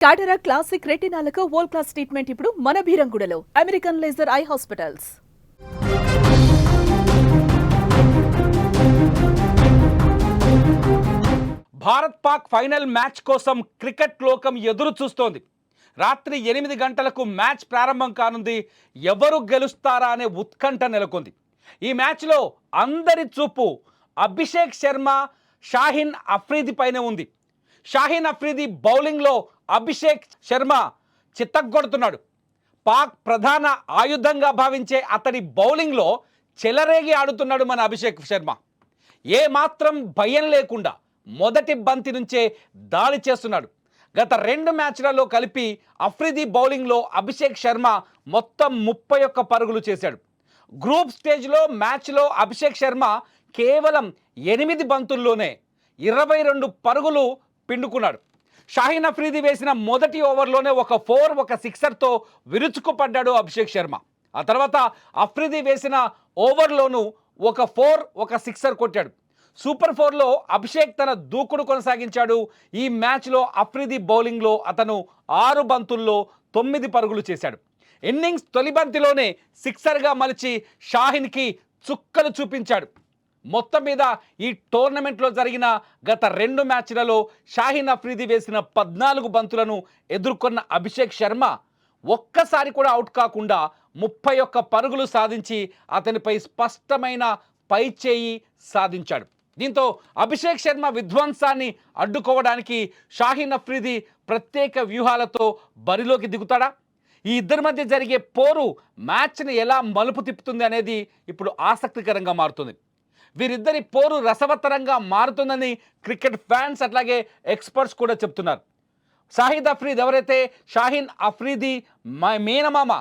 Cataract classic రెటినాలకు world class treatment ఇప్పుడు మన బీరంగూడలో American laser eye hospitals. Bharat Pak final match కోసం క్రికెట్ లోకం ఎదురు చూస్తోంది. రాత్రి 8 గంటలకు మ్యాచ్ ప్రారంభం కానుంది. ఎవరు గెలుస్తారా అనే ఉత్కంఠ నెలకొంది. ఈ మ్యాచ్లో అందరి చూపు అభిషేక్ శర్మ, షాహీన్ అఫ్రీది పైనే ఉంది. షాహీన్ అఫ్రీది బౌలింగ్లో అభిషేక్ శర్మ చిత్తగొడుతున్నాడు. పాక్ ప్రధాన ఆయుధంగా భావించే అతడి బౌలింగ్లో చెలరేగి ఆడుతున్నాడు మన అభిషేక్ శర్మ. ఏ మాత్రం భయం లేకుండా మొదటి బంతి నుంచే దాడి చేస్తున్నాడు. గత 2 మ్యాచ్లలో కలిపి అఫ్రీది బౌలింగ్లో అభిషేక్ శర్మ మొత్తం 31 పరుగులు చేశాడు. గ్రూప్ స్టేజ్లో మ్యాచ్లో అభిషేక్ శర్మ కేవలం 8 బంతుల్లోనే 22 పరుగులు పిండుకున్నాడు. షాహీన్ అఫ్రీది వేసిన మొదటి ఓవర్లోనే ఒక 4 ఒక సిక్సర్తో విరుచుకుపడ్డాడు అభిషేక్ శర్మ. ఆ తర్వాత అఫ్రీది వేసిన ఓవర్లోనూ ఒక 4 ఒక సిక్సర్ కొట్టాడు. సూపర్ 4లో అభిషేక్ తన దూకుడు కొనసాగించాడు. ఈ మ్యాచ్లో అఫ్రీది బౌలింగ్లో అతను 6 బంతుల్లో 9 పరుగులు చేశాడు. ఇన్నింగ్స్ తొలి బంతిలోనే సిక్సర్గా మలిచి షాహీన్కి చుక్కలు చూపించాడు. మొత్తం మీద ఈ టోర్నమెంట్లో జరిగిన గత 2 మ్యాచ్లలో షాహీన్ అఫ్రీది వేసిన 14 బంతులను ఎదుర్కొన్న అభిషేక్ శర్మ ఒక్కసారి కూడా అవుట్ కాకుండా 31 పరుగులు సాధించి అతనిపై స్పష్టమైన పైచేయి సాధించాడు. దీంతో అభిషేక్ శర్మ విధ్వంసాన్ని అడ్డుకోవడానికి షాహీన్ అఫ్రీది ప్రత్యేక వ్యూహాలతో బరిలోకి దిగుతాడా? ఈ ఇద్దరి మధ్య జరిగే పోరు మ్యాచ్ని ఎలా మలుపు తిప్పుతుంది అనేది ఇప్పుడు ఆసక్తికరంగా మారుతుంది. వీరిద్దరి పోరు రసవత్తరంగా మారుతుందని క్రికెట్ ఫ్యాన్స్ అట్లాగే ఎక్స్పర్ట్స్ కూడా చెప్తున్నారు. షాహిద్ అఫ్రీది ఎవరైతే షాహీన్ అఫ్రీది మేనమామ,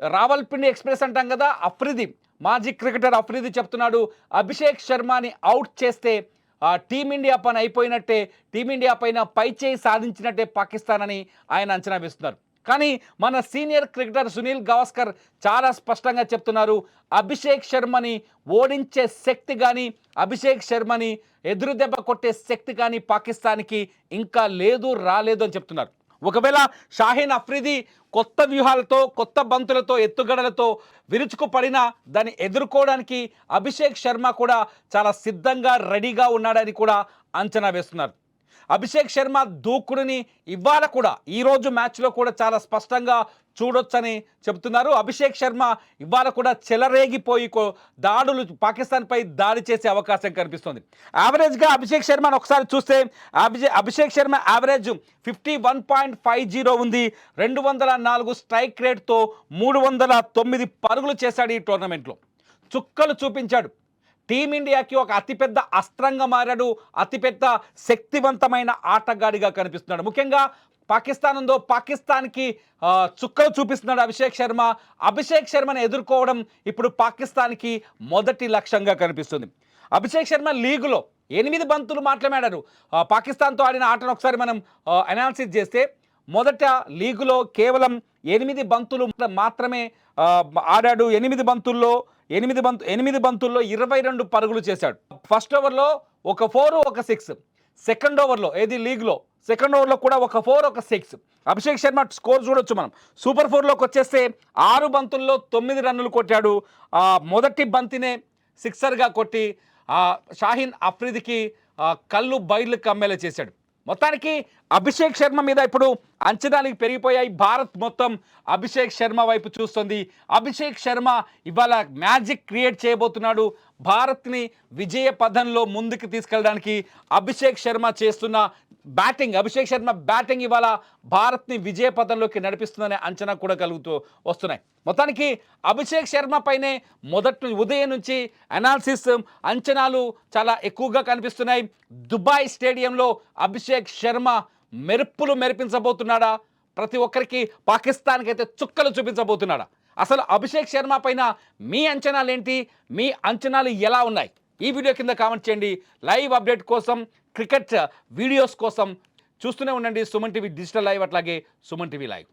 రావల్పిండి ఎక్స్ప్రెస్ అంటాం కదా, అఫ్రీది మాజీ క్రికెటర్ అఫ్రీది చెప్తున్నాడు, అభిషేక్ శర్మని అవుట్ చేస్తే టీమిండియా పని అయిపోయినట్టే, టీమిండియా పైన పైచేయి సాధించినట్టే పాకిస్తాన్ అని ఆయన అంచనా వేస్తున్నారు. కానీ మన సీనియర్ క్రికెటర్ సునీల్ గవాస్కర్ చాలా స్పష్టంగా చెప్తున్నారు, అభిషేక్ శర్మని ఓడించే శక్తి కానీ అభిషేక్ శర్మని ఎదురు దెబ్బ కొట్టే శక్తి కానీ పాకిస్తాన్కి ఇంకా రాలేదు అని చెప్తున్నారు. ఒకవేళ షాహీన్ అఫ్రీది కొత్త వ్యూహాలతో, కొత్త బంతులతో, ఎత్తుగడలతో విరుచుకుపడినా దాన్ని ఎదుర్కోవడానికి అభిషేక్ శర్మ కూడా చాలా సిద్ధంగా రెడీగా ఉన్నాడని కూడా అంచనా వేస్తున్నారు. అభిషేక్ శర్మ దూకుడుని ఇవాళ కూడా ఈరోజు మ్యాచ్లో కూడా చాలా స్పష్టంగా చూడొచ్చని చెబుతున్నారు. అభిషేక్ శర్మ ఇవాళ కూడా చెలరేగిపోయి దాడులు పాకిస్తాన్పై దాడి చేసే అవకాశం కనిపిస్తుంది. యావరేజ్గా అభిషేక్ శర్మను ఒకసారి చూస్తే అభిషేక్ శర్మ యావరేజ్ 51.50 ఉంది. 204 స్ట్రైక్ రేట్తో 309 పరుగులు చేశాడు. ఈ టోర్నమెంట్లో చుక్కలు చూపించాడు. టీమిండియాకి ఒక అతిపెద్ద అస్త్రంగా మారాడు. అతిపెద్ద శక్తివంతమైన ఆటగాడిగా కనిపిస్తున్నాడు. ముఖ్యంగా పాకిస్తాన్ ఉందో పాకిస్తాన్కి చుక్కలు చూపిస్తున్నాడు అభిషేక్ శర్మ. అభిషేక్ శర్మను ఎదుర్కోవడం ఇప్పుడు పాకిస్తాన్కి మొదటి లక్ష్యంగా కనిపిస్తుంది. అభిషేక్ శర్మ లీగులో 8 బంతులు మాత్రమే ఆడారు. పాకిస్తాన్తో ఆడిన ఆటను ఒకసారి మనం అనాలిసిస్ చేస్తే మొదట లీగులో కేవలం 8 బంతులు మాత్రమే ఆడాడు. 8 బంతుల్లో 22 పరుగులు చేశాడు. ఫస్ట్ ఓవర్లో ఒక 4 ఒక 6, సెకండ్ ఓవర్లో ఏది లీగ్లో సెకండ్ ఓవర్లో కూడా ఒక 4 ఒక 6. అభిషేక్ శర్మ స్కోర్ చూడొచ్చు మనం. సూపర్ 4లోకి వచ్చేస్తే 6 బంతుల్లో 9 రన్నులు కొట్టాడు. మొదటి బంతినే సిక్సర్గా కొట్టి షాహీన్ అఫ్రీదికి కళ్ళు బయర్లు కమ్మేలా చేశాడు. మొత్తానికి అభిషేక్ శర్మ మీద ఇప్పుడు అంచనాలు పెరిగిపోయాయి. భారత్ మొత్తం అభిషేక్ శర్మ వైపు చూస్తుంది. అభిషేక్ శర్మ ఇవాళ మ్యాజిక్ క్రియేట్ చేయబోతున్నాడు. భారత్ని విజయ పథంలో ముందుకు తీసుకెళ్ళడానికి అభిషేక్ శర్మ చేస్తున్న అభిషేక్ శర్మ బ్యాటింగ్ ఇవాళ భారత్ని విజయ పథంలోకి నడిపిస్తుందనే అంచనా కూడా కలుగుతూ వస్తున్నాయి. మొత్తానికి అభిషేక్ శర్మ పైనే ఉదయం నుంచి అనాలిసిస్, అంచనాలు చాలా ఎక్కువగా కనిపిస్తున్నాయి. దుబాయ్ స్టేడియంలో అభిషేక్ శర్మ మెరుపులు మెరిపించబోతున్నాడా? ప్రతి ఒక్కరికి పాకిస్తాన్కి అయితే చుక్కలు చూపించబోతున్నాడా? అసలు అభిషేక్ శర్మ పైన మీ అంచనాలు ఏంటి? మీ అంచనాలు ఎలా ఉన్నాయి? ఈ వీడియో కింద కామెంట్ చేయండి. లైవ్ అప్డేట్ కోసం, క్రికెట్ వీడియోస్ కోసం చూస్తూనే ఉండండి సుమన్ టీవీ డిజిటల్ లైవ్, అట్లాగే సుమన్ టీవీ లైవ్.